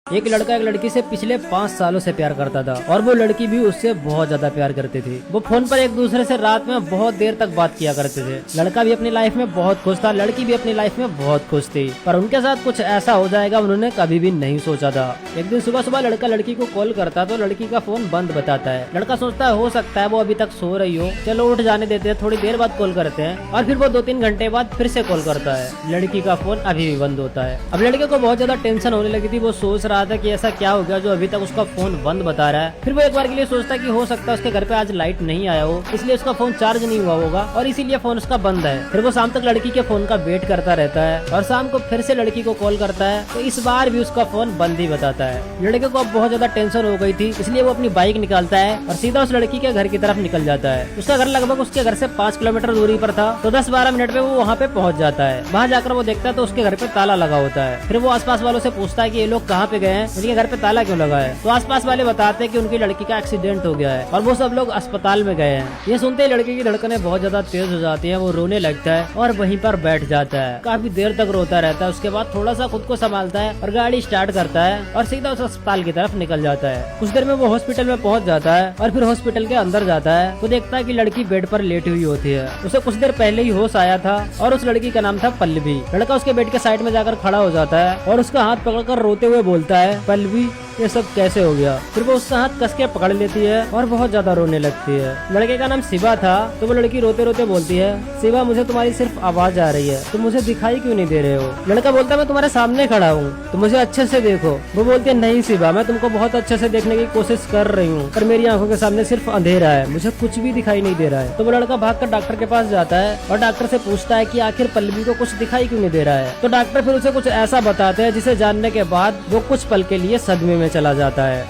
एक लड़का एक लड़की से पिछले 5 सालों से प्यार करता था और वो लड़की भी उससे बहुत ज्यादा प्यार करती थी। वो फोन पर एक दूसरे से रात में बहुत देर तक बात किया करते थे। लड़का भी अपनी लाइफ में बहुत खुश था, लड़की भी अपनी लाइफ में बहुत खुश थी, पर उनके साथ कुछ ऐसा हो जाएगा उन्होंने कभी भी नहीं सोचा था। एक दिन सुबह सुबह लड़का लड़की को कॉल करता तो लड़की का फोन बंद बताता है। लड़का सोचता है हो सकता है वो अभी तक सो रही हो, चलो उठ जाने देते हैं, थोड़ी देर बाद कॉल करते हैं। और फिर वो 2-3 घंटे बाद फिर से कॉल करता है। लड़की का फोन अभी भी बंद होता है। अब लड़के को बहुत ज्यादा टेंशन होने लगी थी। वो सोच रहा था कि ऐसा क्या हो गया जो अभी तक उसका फोन बंद बता रहा है। फिर वो एक बार के लिए सोचता है कि हो सकता है उसके घर पे आज लाइट नहीं आया हो, इसलिए उसका फोन चार्ज नहीं हुआ होगा और इसीलिए फोन उसका बंद है। फिर वो शाम तक लड़की के फोन का वेट करता रहता है और शाम को फिर से लड़की को कॉल करता है तो इस बार भी उसका फोन बंद ही बताता है। लड़के को अब बहुत ज्यादा टेंशन हो गई थी, इसलिए वो अपनी बाइक निकालता है और सीधा उस लड़की के घर की तरफ निकल जाता है। उसका घर लगभग उसके घर से 5 किलोमीटर दूरी पर था, तो 10-12 मिनट में वो वहाँ पे पहुँच जाता है। वहाँ जाकर वो देखता है तो उसके घर पे ताला लगा होता है। फिर वो आसपास वालों से पूछता है कि ये लोग कहाँ पे गए हैं, उनके घर पे ताला क्यों लगा है। तो आसपास वाले बताते हैं कि उनकी लड़की का एक्सीडेंट हो गया है और वो सब लोग अस्पताल में गए हैं। ये सुनते ही लड़की की धड़कनें बहुत ज्यादा तेज हो जाती है। वो रोने लगता है और वहीं पर बैठ जाता है। काफी देर तक रोता रहता है। उसके बाद थोड़ा सा खुद को संभालता है और गाड़ी स्टार्ट करता है और सीधा उस अस्पताल की तरफ निकल जाता है। कुछ देर में वो हॉस्पिटल में पहुंच जाता है और फिर हॉस्पिटल के अंदर जाता है तो देखता है कि लड़की बेड पर लेटी हुई होती है। उसे कुछ देर पहले ही होश आया था और उस लड़की का नाम था पल्लवी। लड़का उसके बेड के साइड में जाकर खड़ा हो जाता है और उसका हाथ पकड़कर रोते हुए बोलता है, पल्लवी ये सब कैसे हो गया। फिर वो उसका हाथ कस के पकड़ लेती है और बहुत ज्यादा रोने लगती है। लड़के का नाम शिवा था तो वो लड़की रोते रोते बोलती है, शिवा मुझे तुम्हारी सिर्फ आवाज आ रही है, तुम मुझे दिखाई क्यों नहीं दे रहे हो। लड़का बोलता है मैं तुम्हारे सामने खड़ा हूँ, तुम मुझे अच्छे से देखो। वो बोलती है नहीं शिवा, मैं तुमको बहुत अच्छे से देखने की कोशिश कर रही हूँ पर मेरी आंखों के सामने सिर्फ अंधेरा है, मुझे कुछ भी दिखाई नहीं दे रहा है। तो वो लड़का भागकर डॉक्टर के पास जाता है और डॉक्टर से पूछता है कि आखिर पल्लवी को कुछ दिखाई क्यों नहीं दे रहा है। तो डॉक्टर फिर उसे कुछ ऐसा बताते हैं जिसे जानने के बाद वो कुछ पल के लिए सदमे में चला जाता है।